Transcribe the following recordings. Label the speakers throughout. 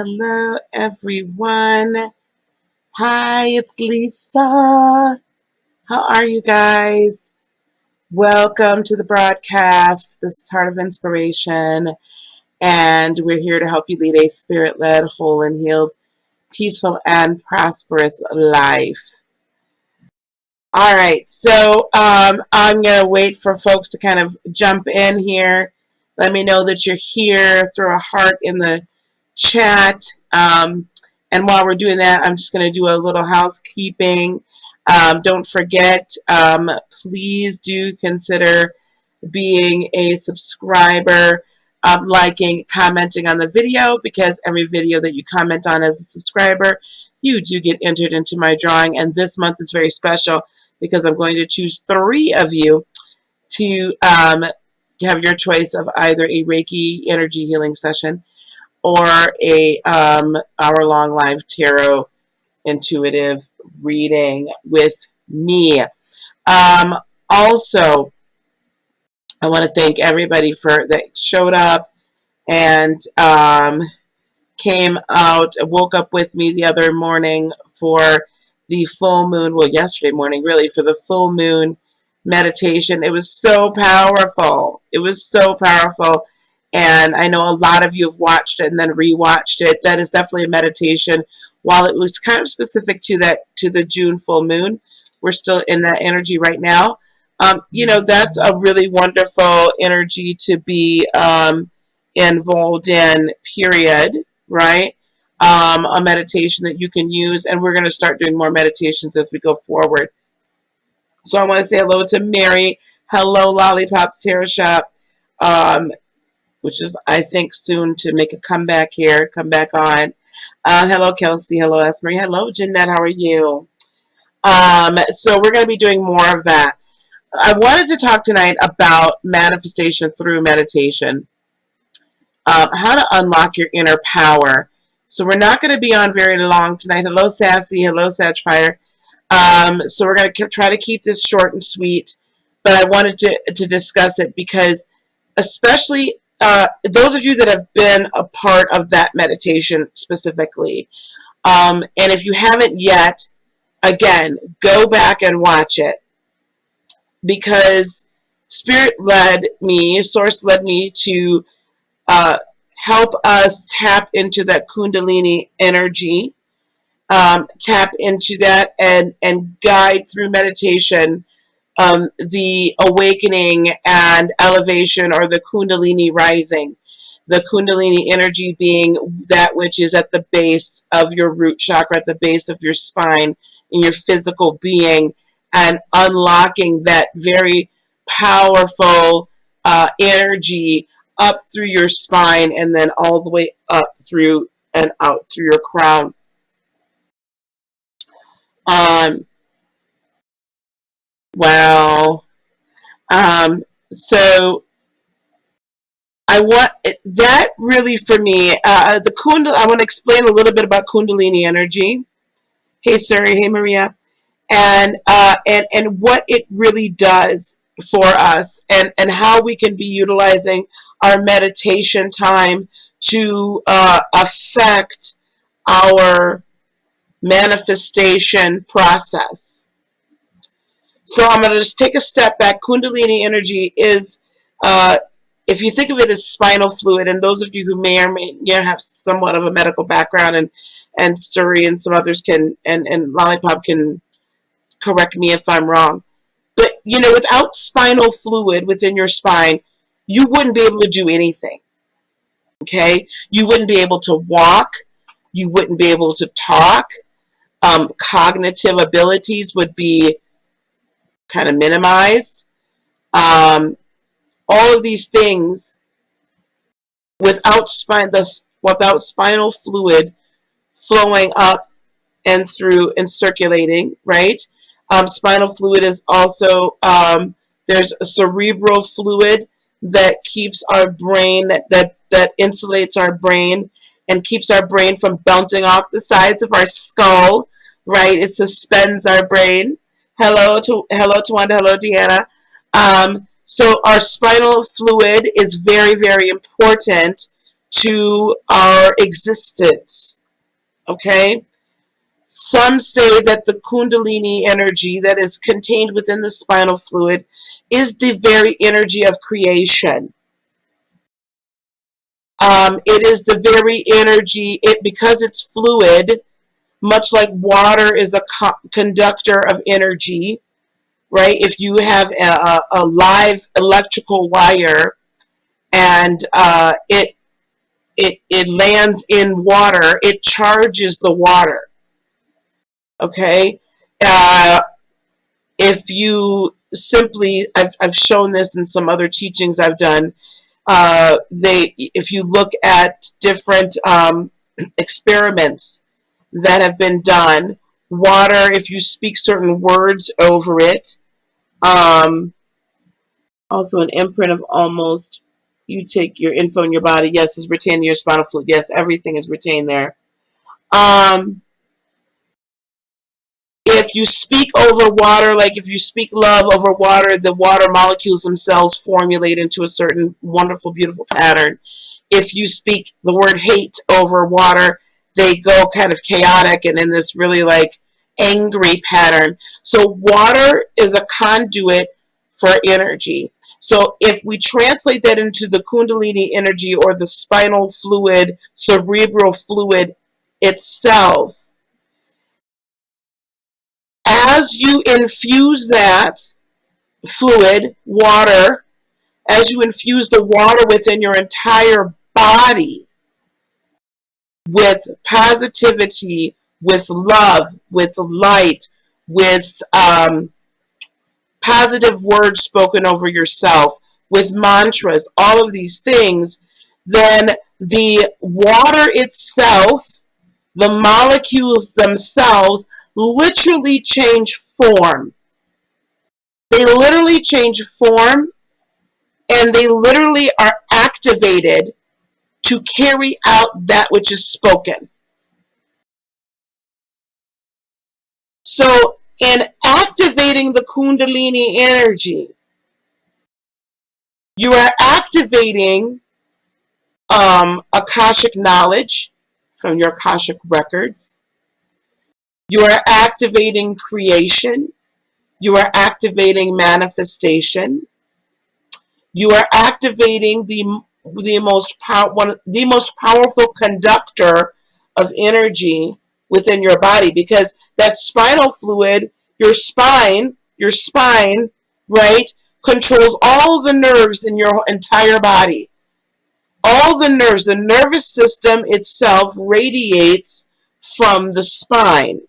Speaker 1: Hello, everyone. Hi, it's Lisa. How are you guys? Welcome to the broadcast. This is Heart of Inspiration, and we're here to help you lead a spirit led, whole, and healed, peaceful, and prosperous life. All right, so I'm going to wait for folks to kind of jump in here. Let me know that you're here. Throw a heart in the chat. And while we're doing that, I'm just going to do a little housekeeping. Don't forget, please do consider being a subscriber, liking, commenting on the video, because every video that you comment on as a subscriber, you do get entered into my drawing. And this month is very special because I'm going to choose 3 of you to have your choice of either a Reiki energy healing session or a hour-long live tarot intuitive reading with me. Also, I want to thank everybody that showed up and came out, woke up with me the other morning for the full moon, well, yesterday morning, really, for the full moon meditation. It was so powerful. It was so powerful. And I know a lot of you have watched it and then rewatched it. That is definitely a meditation. While it was kind of specific to the June full moon, we're still in that energy right now. That's a really wonderful energy to be involved in, period, right? A meditation that you can use, and we're going to start doing more meditations as we go forward. So I want to say hello to Mary. Hello, Lollipops Tarot Shop, which is, I think, soon to make a comeback here, come back on. Hello, Kelsey. Hello, Esmery. Hello, Jeanette. How are you? So we're going to be doing more of that. I wanted to talk tonight about manifestation through meditation, how to unlock your inner power. So we're not going to be on very long tonight. Hello, Sassy. Hello, Satchfire. So we're going to try to keep this short and sweet, but I wanted to discuss it because especially those of you that have been a part of that meditation specifically, and if you haven't yet, again, go back and watch it, because Spirit led me, Source led me to help us tap into that Kundalini energy, tap into that and guide through meditation the awakening and elevation, or the Kundalini rising. The Kundalini energy being that which is at the base of your root chakra, at the base of your spine, in your physical being, and unlocking that very powerful energy up through your spine and then all the way up through and out through your crown. Wow. So I want that really for me. The I want to explain a little bit about Kundalini energy. Hey, Suri. Hey, Maria. And what it really does for us, and how we can be utilizing our meditation time to affect our manifestation process. So I'm going to just take a step back. Kundalini energy is, if you think of it as spinal fluid, and those of you who may or may have somewhat of a medical background, and Suri and some others can, and Lollipop can correct me if I'm wrong. But, without spinal fluid within your spine, you wouldn't be able to do anything. Okay? You wouldn't be able to walk. You wouldn't be able to talk. Cognitive abilities would be kind of minimized. All of these things without spinal fluid flowing up and through and circulating, right? Spinal fluid is also, there's a cerebral fluid that keeps our brain, that insulates our brain and keeps our brain from bouncing off the sides of our skull, right? It suspends our brain. Hello to Wanda. Hello, Deanna. So our spinal fluid is very, very important to our existence. Okay? Some say that the Kundalini energy that is contained within the spinal fluid is the very energy of creation. It is the very energy, because it's fluid, much like water is a conductor of energy, right? If you have a live electrical wire and it lands in water, it charges the water. Okay? If you simply, I've shown this in some other teachings I've done, if you look at different experiments that have been done, water, if you speak certain words over it, also an imprint of almost, you take your info in your body, yes, is retained in your spinal fluid, yes, everything is retained there. If you speak over water, like if you speak love over water, the water molecules themselves formulate into a certain wonderful, beautiful pattern. If you speak the word hate over water, they go kind of chaotic and in this really like angry pattern. So water is a conduit for energy. So if we translate that into the Kundalini energy or the spinal fluid, cerebral fluid itself, as you infuse that fluid, water, as you infuse the water within your entire body with positivity, with love, with light, with positive words spoken over yourself, with mantras, all of these things, then the water itself, the molecules themselves, literally change form. They literally change form and they literally are activated to carry out that which is spoken. So, in activating the Kundalini energy, you are activating Akashic knowledge from your Akashic records. You are activating creation. You are activating manifestation. You are activating the most powerful conductor of energy within your body, because that spinal fluid, your spine, right, controls all the nerves in your entire body. All the nerves, the nervous system itself radiates from the spine.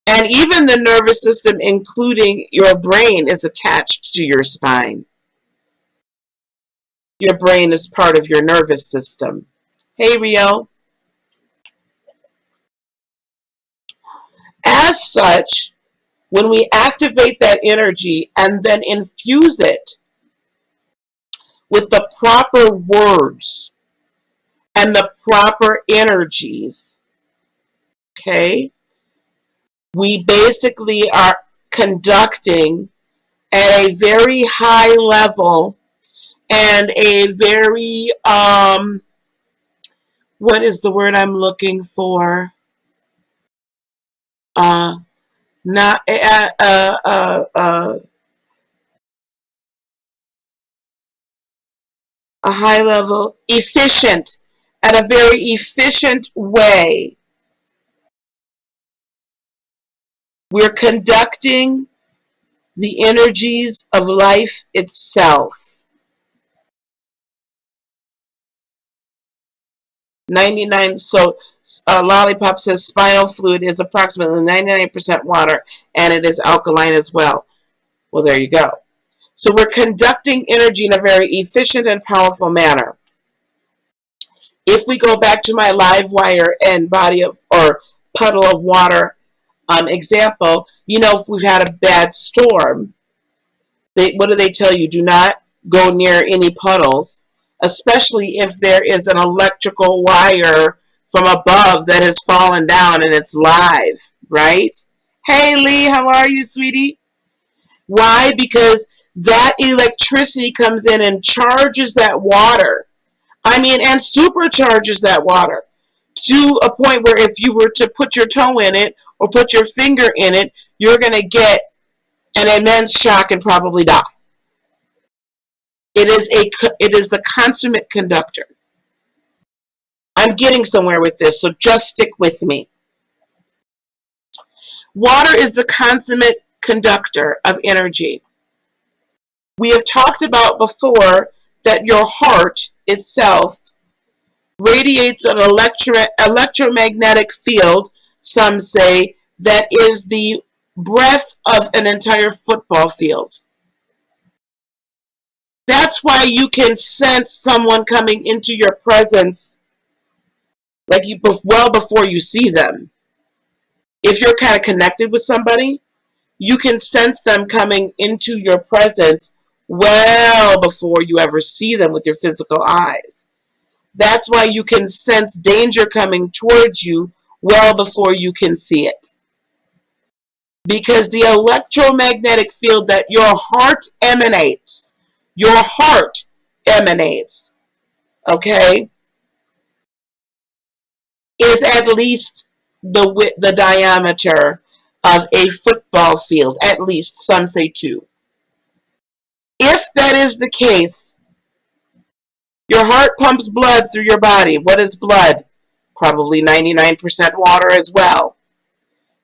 Speaker 1: And even the nervous system, including your brain, is attached to your spine. Your brain is part of your nervous system. Hey, Rio. As such, when we activate that energy and then infuse it with the proper words and the proper energies, okay, we basically are conducting at a very high level and a very, what is the word I'm looking for? Not a high level, efficient, at a very efficient way. We're conducting the energies of life itself. 99, so Lollipop says spinal fluid is approximately 99% water and it is alkaline as well. Well, there you go. So we're conducting energy in a very efficient and powerful manner. If we go back to my live wire and body of or puddle of water example, you know, if we've had a bad storm, what do they tell you? Do not go near any puddles, especially if there is an electrical wire from above that has fallen down and it's live, right? Hey, Lee, how are you, sweetie? Why? Because that electricity comes in and charges that water. I mean, and supercharges that water to a point where if you were to put your toe in it or put your finger in it, you're going to get an immense shock and probably die. It is the consummate conductor. I'm getting somewhere with this, so just stick with me. Water is the consummate conductor of energy. We have talked about before that your heart itself radiates an electromagnetic field, some say, that is the breadth of an entire football field. That's why you can sense someone coming into your presence like well before you see them. If you're kind of connected with somebody, you can sense them coming into your presence well before you ever see them with your physical eyes. That's why you can sense danger coming towards you well before you can see it. Because the electromagnetic field that your heart emanates, okay, is at least the diameter of a football field, at least some say 2. If that is the case, your heart pumps blood through your body. What is blood? Probably 99% water as well.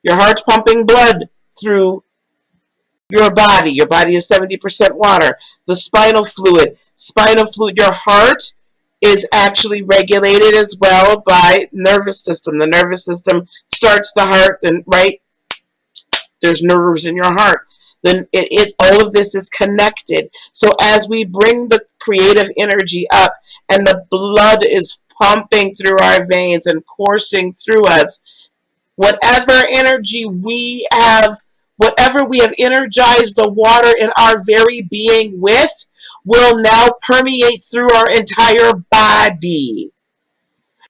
Speaker 1: Your heart's pumping blood through your body. Your body is 70% water. The spinal fluid, your heart is actually regulated as well by nervous system. The nervous system starts the heart, then right, there's nerves in your heart. Then all of this is connected. So as we bring the creative energy up and the blood is pumping through our veins and coursing through us, whatever we have energized the water in our very being with, will now permeate through our entire body.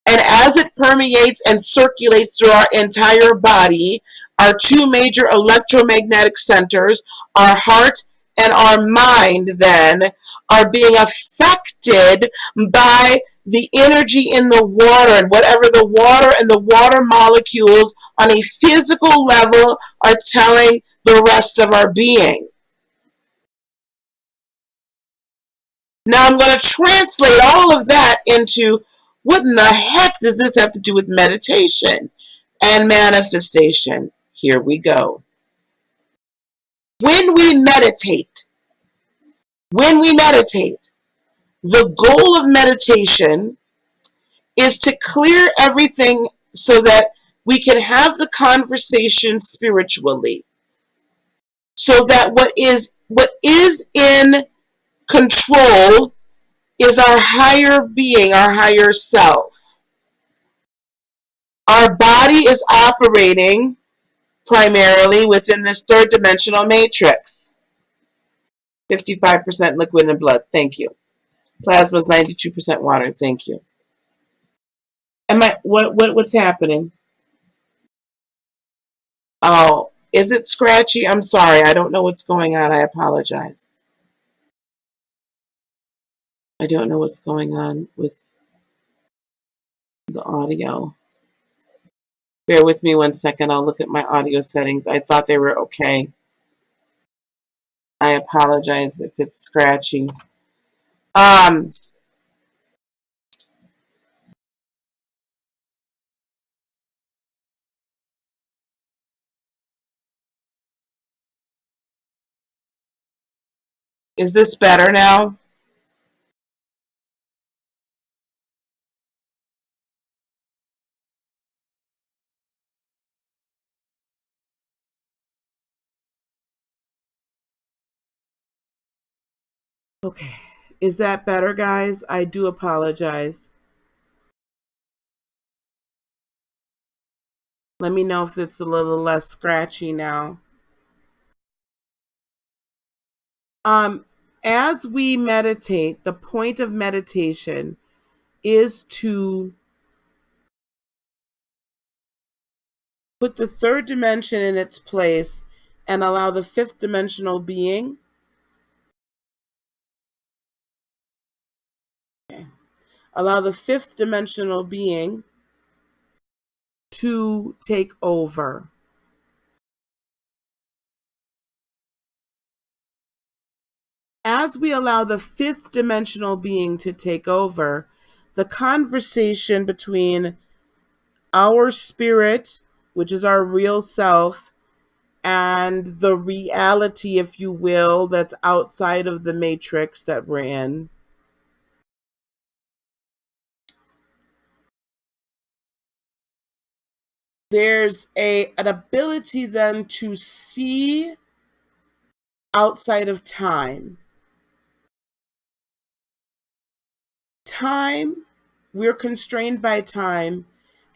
Speaker 1: And as it permeates and circulates through our entire body, our 2 major electromagnetic centers, our heart and our mind, then are being affected by the energy in the water, and whatever the water and the water molecules on a physical level are telling the rest of our being. Now I'm going to translate all of that into what in the heck does this have to do with meditation and manifestation? Here we go. When we meditate, the goal of meditation is to clear everything so that we can have the conversation spiritually. So that what is in control is our higher being, our higher self. Our body is operating primarily within this 3rd dimensional matrix. 55% liquid and blood. Thank you. Plasma is 92% water. Thank you. What's happening? Oh, is it scratchy? I'm sorry. I don't know what's going on. I apologize. I don't know what's going on with the audio. Bear with me 1 second. I'll look at my audio settings. I thought they were okay. I apologize if it's scratchy. Is this better now? Okay. Is that better, guys? I do apologize. Let me know if it's a little less scratchy now. As we meditate, the point of meditation is to put the 3rd dimension in its place and allow the 5th dimensional being Allow the fifth dimensional being to take over. As we allow the fifth dimensional being to take over, the conversation between our spirit, which is our real self, and the reality, if you will, that's outside of the matrix that we're in, there's an ability then to see outside of time. Time, we're constrained by time.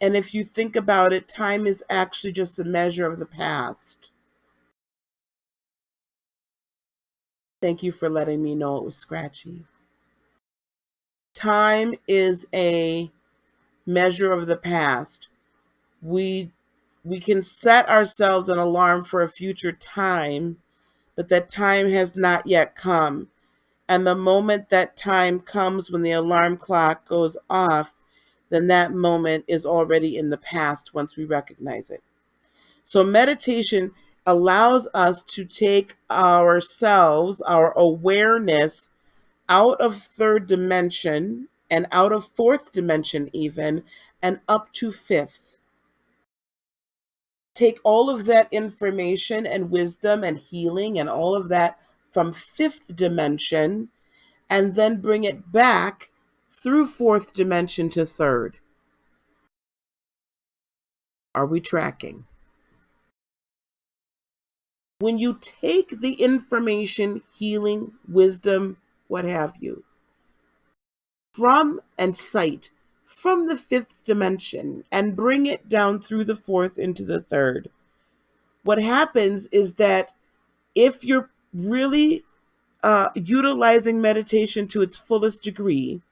Speaker 1: And if you think about it, time is actually just a measure of the past. Thank you for letting me know it was scratchy. Time is a measure of the past. We can set ourselves an alarm for a future time, but that time has not yet come. And the moment that time comes, when the alarm clock goes off, then that moment is already in the past once we recognize it. So meditation allows us to take ourselves, our awareness, out of third dimension and out of fourth dimension even, and up to fifth. Take all of that information and wisdom and healing and all of that from fifth dimension, and then bring it back through fourth dimension to third. Are we tracking? When you take the information, healing, wisdom, what have you, from and sight from the fifth dimension and bring it down through the fourth into the third, what happens is that if you're really utilizing meditation to its fullest degree,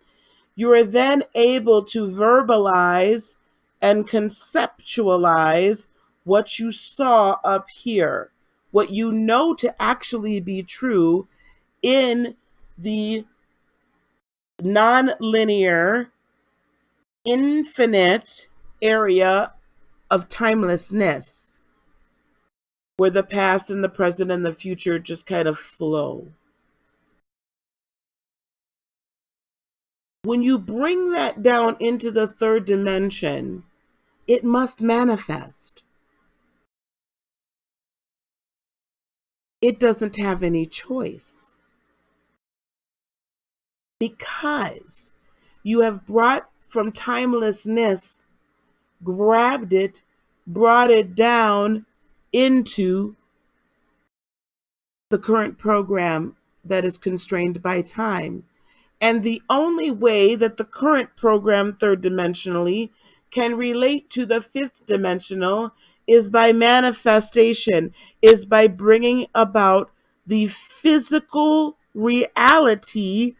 Speaker 1: you are then able to verbalize and conceptualize what you saw up here, what you know to actually be true in the non-linear, infinite area of timelessness, where the past and the present and the future just kind of flow. When you bring that down into the third dimension, it must manifest. It doesn't have any choice, because you have brought from timelessness, grabbed it, brought it down into the current program that is constrained by time. And the only way that the current program third dimensionally can relate to the fifth dimensional is by manifestation, is by bringing about the physical reality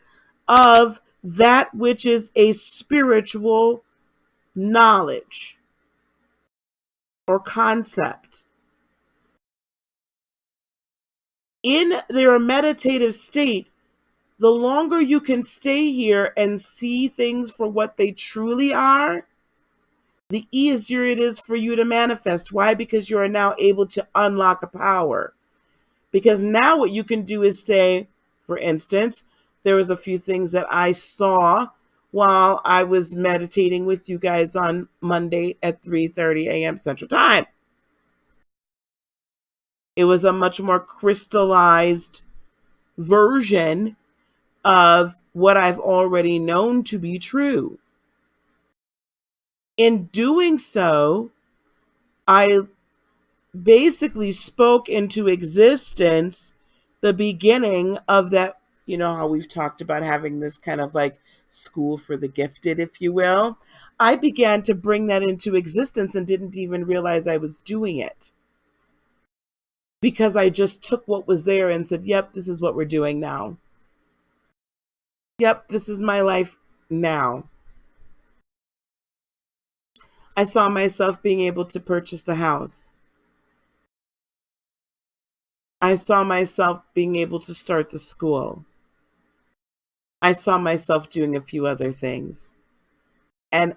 Speaker 1: of that which is a spiritual knowledge or concept. In their meditative state, the longer you can stay here and see things for what they truly are, the easier it is for you to manifest. Why? Because you are now able to unlock a power. Because now what you can do is say, for instance, there was a few things that I saw while I was meditating with you guys on Monday at 3:30 a.m. Central Time. It was a much more crystallized version of what I've already known to be true. In doing so, I basically spoke into existence the beginning of that. You know how we've talked about having this kind of like school for the gifted, if you will. I began to bring that into existence and didn't even realize I was doing it, because I just took what was there and said, yep, this is what we're doing now. Yep, this is my life now. I saw myself being able to purchase the house. I saw myself being able to start the school. I saw myself doing a few other things. and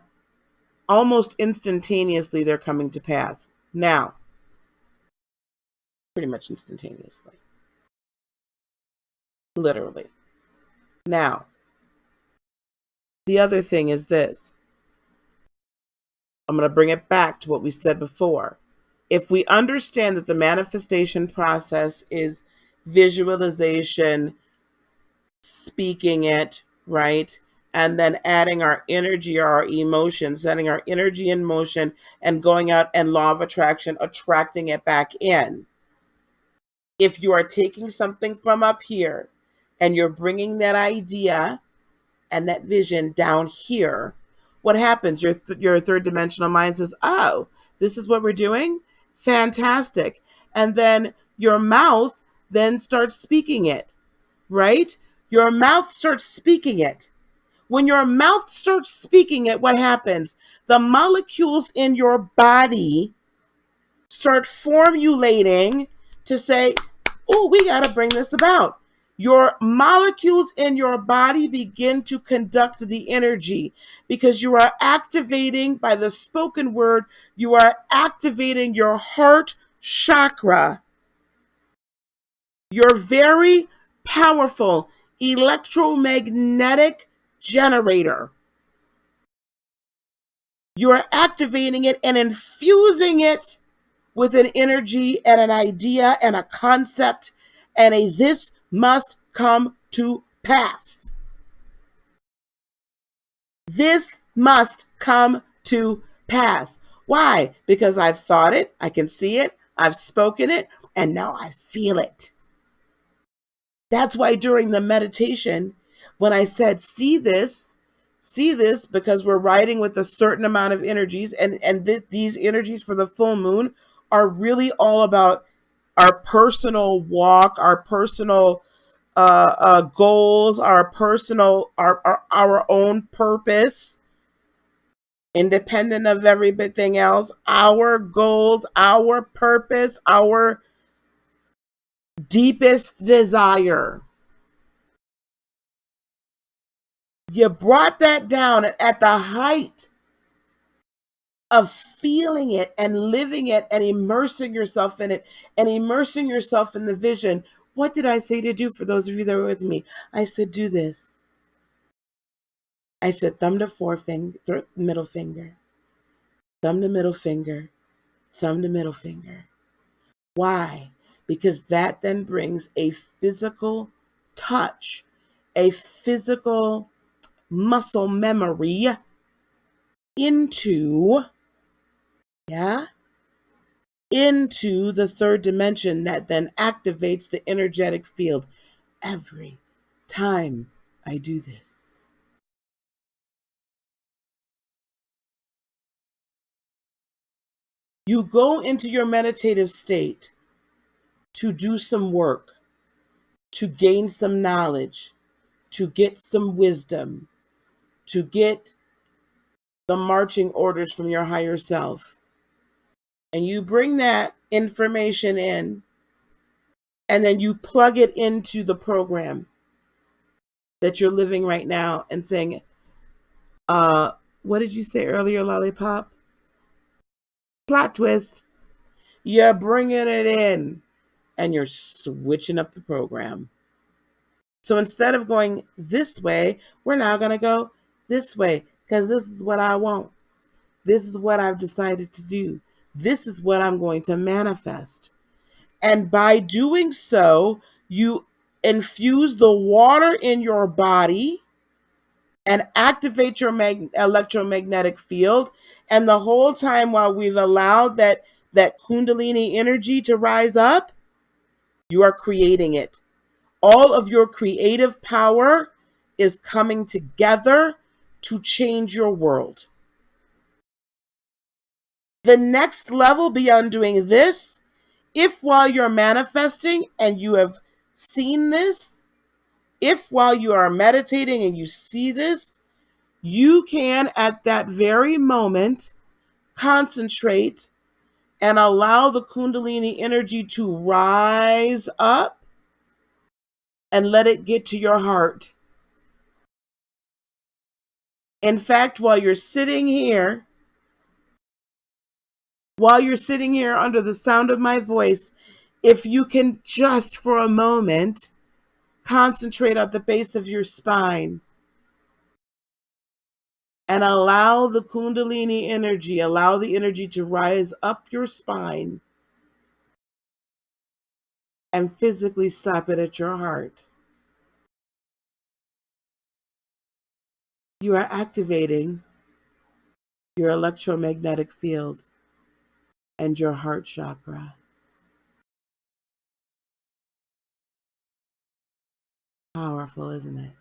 Speaker 1: almost instantaneously they're coming to pass. Now, pretty much instantaneously, literally. Now, the other thing is this. I'm going to bring it back to what we said before. If we understand that the manifestation process is visualization, speaking it, right? And then adding our energy or our emotions, setting our energy in motion and going out and law of attraction, attracting it back in. If you are taking something from up here and you're bringing that idea and that vision down here, what happens? Your third dimensional mind says, oh, this is what we're doing? Fantastic. And then your mouth then starts speaking it, right? Your mouth starts speaking it. When your mouth starts speaking it, what happens? The molecules in your body start formulating to say, oh, we got to bring this about. Your molecules in your body begin to conduct the energy because you are activating, by the spoken word, you are activating your heart chakra, your very powerful electromagnetic generator. You are activating it and infusing it with an energy and an idea and a concept and a this must come to pass. This must come to pass. Why? Because I've thought it, I can see it, I've spoken it, and now I feel it. That's why during the meditation, when I said, see this, because we're riding with a certain amount of energies, and these energies for the full moon are really all about our personal walk, our personal goals, our personal, our own purpose, independent of everything else, our goals, our purpose, our deepest desire. You brought that down at the height of feeling it and living it and immersing yourself in it and immersing yourself in the vision. What did I say to do for those of you that were with me? I said, do this. I said, thumb to forefinger, middle finger, thumb to middle finger, thumb to middle finger. Why? Because that then brings a physical touch, a physical muscle memory into the third dimension that then activates the energetic field every time I do this. You go into your meditative state to do some work, to gain some knowledge, to get some wisdom, to get the marching orders from your higher self. And you bring that information in, and then you plug it into the program that you're living right now and saying, what did you say earlier, Lollipop? Plot twist. You're bringing it in and you're switching up the program. So instead of going this way, we're now going to go this way because this is what I want. This is what I've decided to do. This is what I'm going to manifest. And by doing so, you infuse the water in your body and activate your electromagnetic field. And the whole time while we've allowed that Kundalini energy to rise up, you are creating it. All of your creative power is coming together to change your world. The next level beyond doing this, if while you're manifesting and you have seen this, if while you are meditating and you see this, you can at that very moment concentrate and allow the Kundalini energy to rise up and let it get to your heart. In fact, while you're sitting here under the sound of my voice, if you can just for a moment concentrate at the base of your spine and allow the Kundalini energy, allow the energy to rise up your spine and physically stop it at your heart. You are activating your electromagnetic field and your heart chakra. Powerful, isn't it?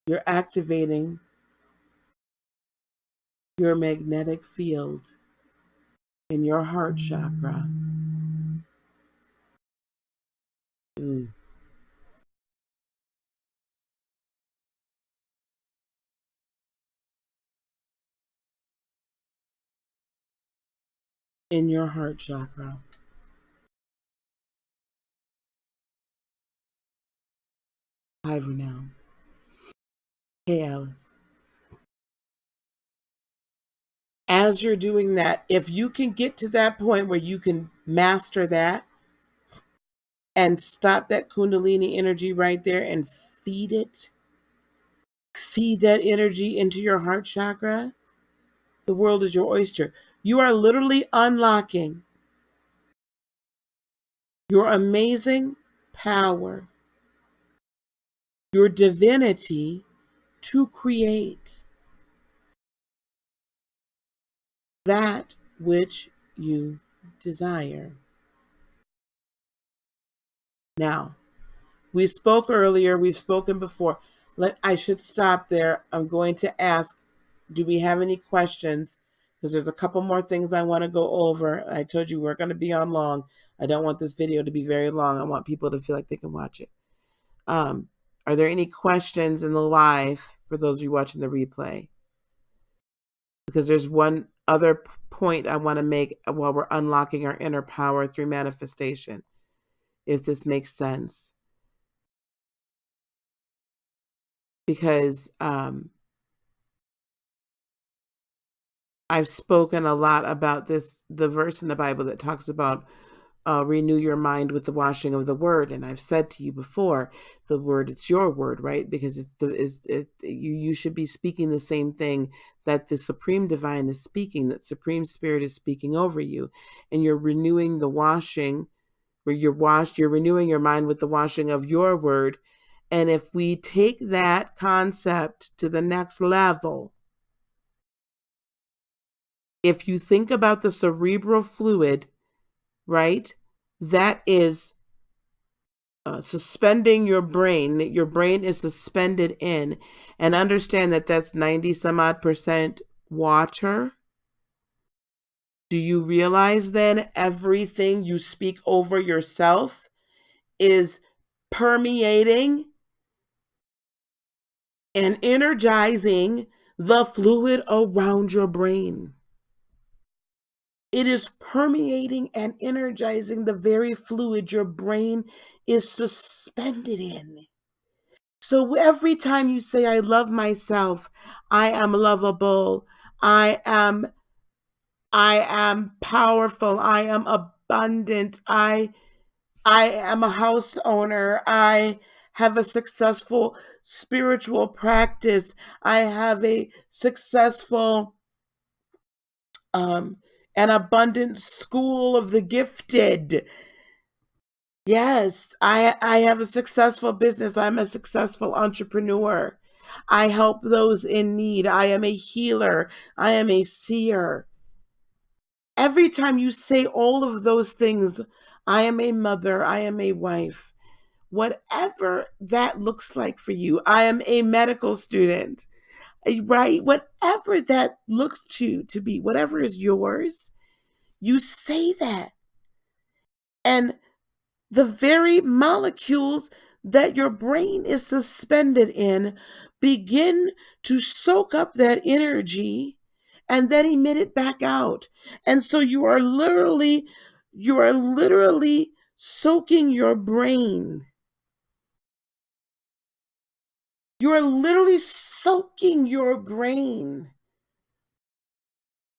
Speaker 1: You're activating your magnetic field in your heart chakra. Mm. In your heart chakra. Hi, Renelle. Hey, Alice. As you're doing that, if you can get to that point where you can master that and stop that Kundalini energy right there and feed that energy into your heart chakra, the world is your oyster. You are literally unlocking your amazing power, your divinity to create that which you desire. Now, we spoke earlier, we've spoken before. I should stop there. I'm going to ask, do we have any questions? Because there's a couple more things I want to go over. I told you we're going to be on long. I don't want this video to be very long. I want people to feel like they can watch it. Are there any questions in the live for those of you watching the replay? Because there's one other point I want to make while we're unlocking our inner power through manifestation, if this makes sense. Because I've spoken a lot about this, the verse in the Bible that talks about renew your mind with the washing of the word. And I've said to you before, the word, it's your word, right? Because you should be speaking the same thing that the Supreme Divine is speaking, that Supreme Spirit is speaking over you. And you're renewing the washing, where you're renewing your mind with the washing of your word. And if we take that concept to the next level, if you think about the cerebral fluid, right, that is suspending your brain, that your brain is suspended in, and understand that that's 90 some odd percent water. Do you realize then everything you speak over yourself is permeating and energizing the fluid around your brain? It is permeating and energizing the very fluid your brain is suspended in. So every time you say, I love myself, I am lovable, I am powerful, I am abundant, I am a house owner, I have a successful spiritual practice, I have a successful an abundant school of the gifted. Yes, I have a successful business. I'm a successful entrepreneur. I help those in need. I am a healer. I am a seer. Every time you say all of those things, I am a mother, I am a wife, whatever that looks like for you, I am a medical student, right? Whatever that looks to be, whatever is yours, you say that. And the very molecules that your brain is suspended in begin to soak up that energy and then emit it back out. And so you are literally soaking your brain. You're literally soaking your brain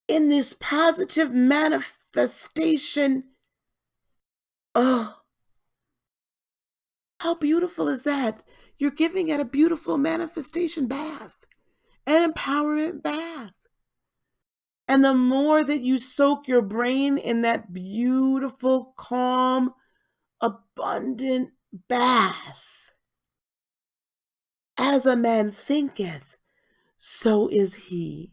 Speaker 1: in this positive manifestation. Oh, how beautiful is that? You're giving it a beautiful manifestation bath, an empowerment bath. And the more that you soak your brain in that beautiful, calm, abundant bath, as a man thinketh, so is he.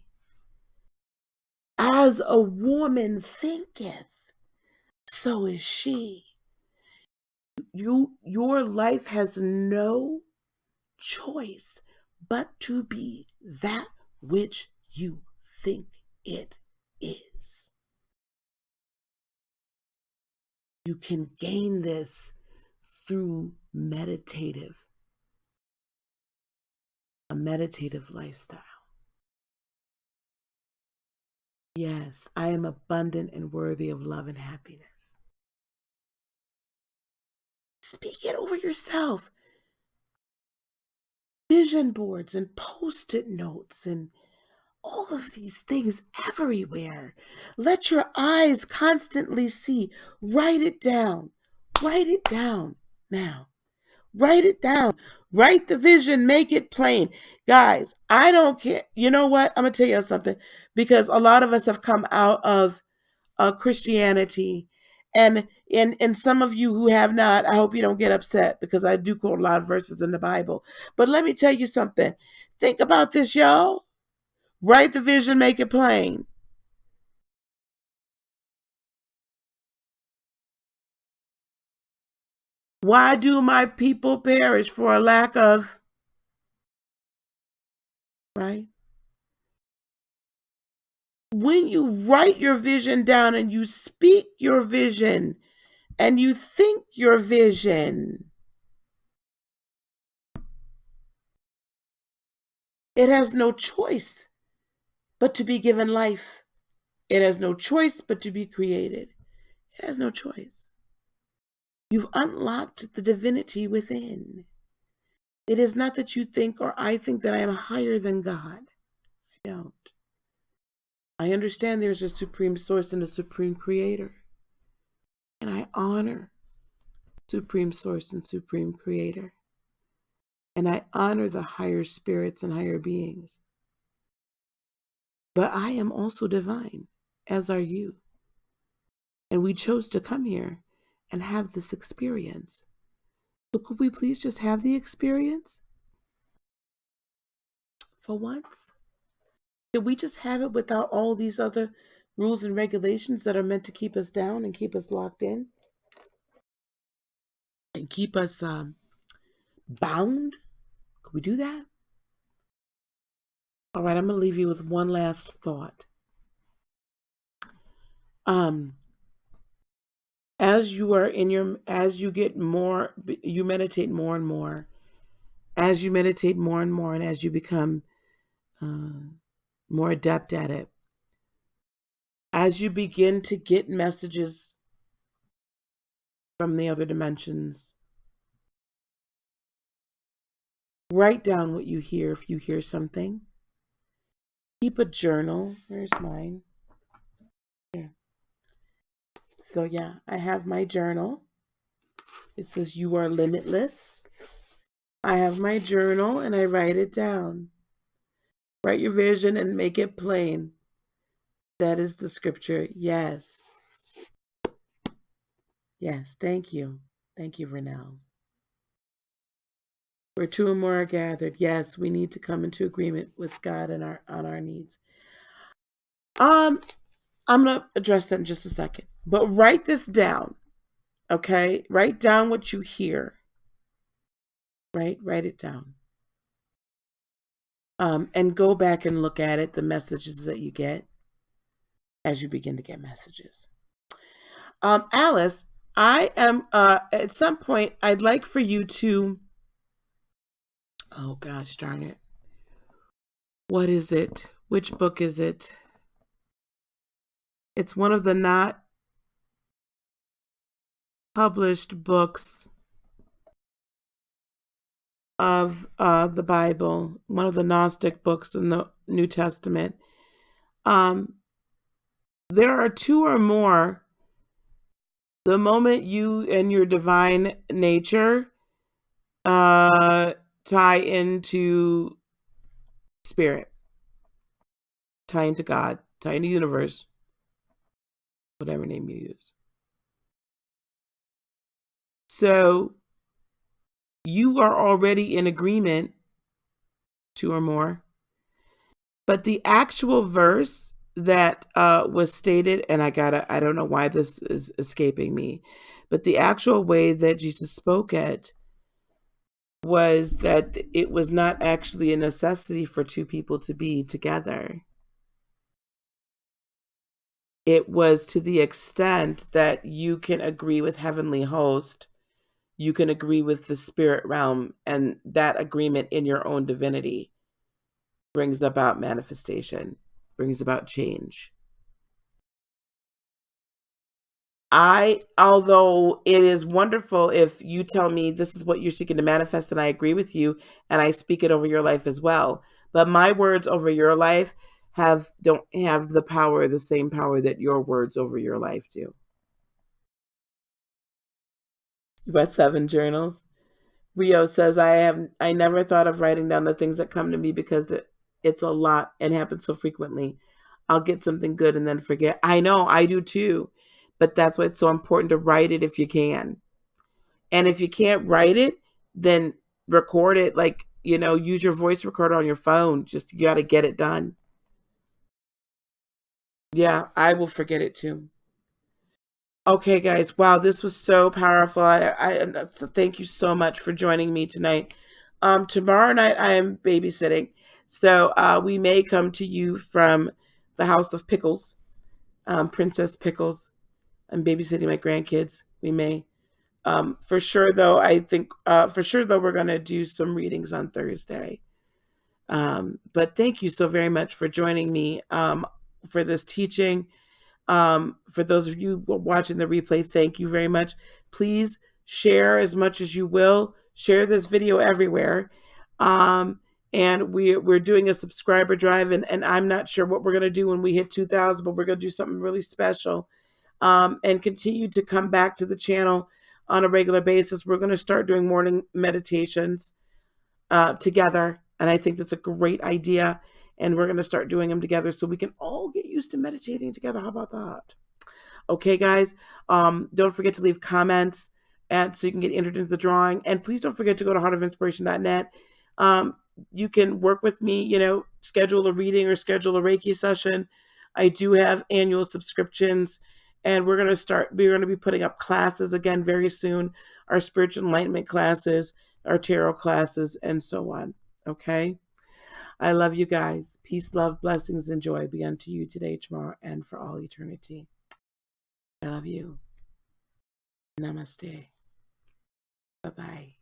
Speaker 1: As a woman thinketh, so is she. Your life has no choice but to be that which you think it is. You can gain this through a meditative lifestyle. Yes, I am abundant and worthy of love and happiness. Speak it over yourself. Vision boards and post-it notes and all of these things everywhere. Let your eyes constantly see. Write it down. Write it down now. Write it down. Write the vision. Make it plain. Guys, I don't care. You know what? I'm going to tell you something. Because a lot of us have come out of Christianity. And some of you who have not, I hope you don't get upset because I do quote a lot of verses in the Bible. But let me tell you something. Think about this, y'all. Write the vision, make it plain. Why do my people perish for a lack of, right? When you write your vision down and you speak your vision and you think your vision, it has no choice but to be given life. It has no choice but to be created. It has no choice. You've unlocked the divinity within. It is not that you think or I think that I am higher than God. I don't. I understand there's a supreme source and a supreme creator. And I honor supreme source and supreme creator. And I honor the higher spirits and higher beings. But I am also divine, as are you. And we chose to come here and have this experience. So could we please just have the experience? For once? Could we just have it without all these other rules and regulations that are meant to keep us down and keep us locked in? And keep us bound? Could we do that? All right, I'm going to leave you with one last thought. As you are as you get more, you meditate more and more. As you meditate more and more, and as you become more adept at it, as you begin to get messages from the other dimensions, write down what you hear if you hear something. Keep a journal. Where's mine? Here. So yeah, I have my journal. It says you are limitless. I have my journal and I write it down. Write your vision and make it plain. That is the scripture. Yes. Yes, thank you. Thank you, Renelle. Where two or more are gathered. Yes, we need to come into agreement with God and on our needs. I'm gonna address that in just a second. But write this down. Okay? Write down what you hear. Right? Write it down. And go back and look at it, the messages that you get as you begin to get messages. Alice, I am at some point I'd like for you to, oh gosh darn it. What is it? Which book is it? It's one of the not published books. of the Bible, one of the Gnostic books in the New Testament, um, there are two or more. The moment you and your divine nature tie into spirit, tie into God, tie into universe, whatever name you use. So you are already in agreement, two or more. But the actual verse that was stated, and I don't know why this is escaping me, but the actual way that Jesus spoke it was that it was not actually a necessity for two people to be together. It was to the extent that you can agree with heavenly host, you can agree with the spirit realm, and that agreement in your own divinity brings about manifestation, brings about change. Although it is wonderful if you tell me this is what you're seeking to manifest and I agree with you and I speak it over your life as well. But my words over your life don't have the same power that your words over your life do. You got 7 journals. Rio says, I never thought of writing down the things that come to me because it's a lot and happens so frequently. I'll get something good and then forget. I know, I do too. But that's why it's so important to write it if you can. And if you can't write it, then record it. Like, use your voice recorder on your phone. Just, you got to get it done. Yeah, I will forget it too. Okay, guys. Wow, this was so powerful. So thank you so much for joining me tonight. Tomorrow night I am babysitting, so we may come to you from the House of Pickles, Princess Pickles. I'm babysitting my grandkids. We may. For sure, though, we're going to do some readings on Thursday. But thank you so very much for joining me for this teaching. For those of you watching the replay, thank you very much. Please share as much as you will. Share this video everywhere. And we're doing a subscriber drive, and I'm not sure what we're going to do when we hit 2,000, but we're going to do something really special. And continue to come back to the channel on a regular basis. We're going to start doing morning meditations together. And I think that's a great idea. And we're going to start doing them together so we can all get used to meditating together. How about that? Okay, guys. Don't forget to leave comments so you can get entered into the drawing. And please don't forget to go to heartofinspiration.net. You can work with me, schedule a reading or schedule a Reiki session. I do have annual subscriptions. And we're going to be putting up classes again very soon. Our spiritual enlightenment classes, our tarot classes, and so on. Okay? I love you guys. Peace, love, blessings, and joy be unto you today, tomorrow, and for all eternity. I love you. Namaste. Bye-bye.